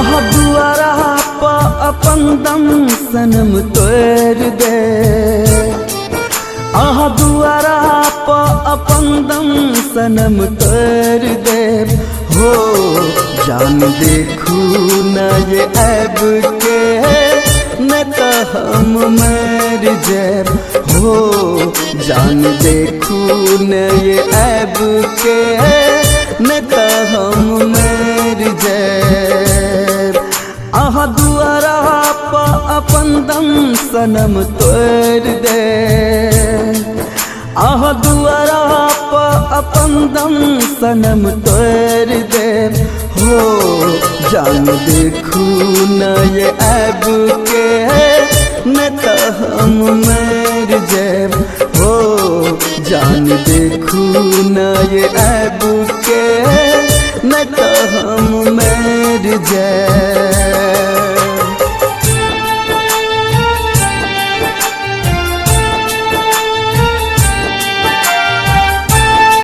दुआरा पा अपन दम सनम तोड़ दे, दुआरा पा अपन दम सनम तोड़ दे हो। जान देखू न ये ऐब के न तो हम मर जाब हो। जान देखू न ये ऐब के न तो हम मर जाब। दुआरा पा अपन दम सनम तोड़ दे, दुआरा पा अपन दम सनम तोड़ दे हो। जान देखू न ये ऐब के न तो हम मर जाब हो। जान देखू न ये ऐब के न तो हम मर जाब।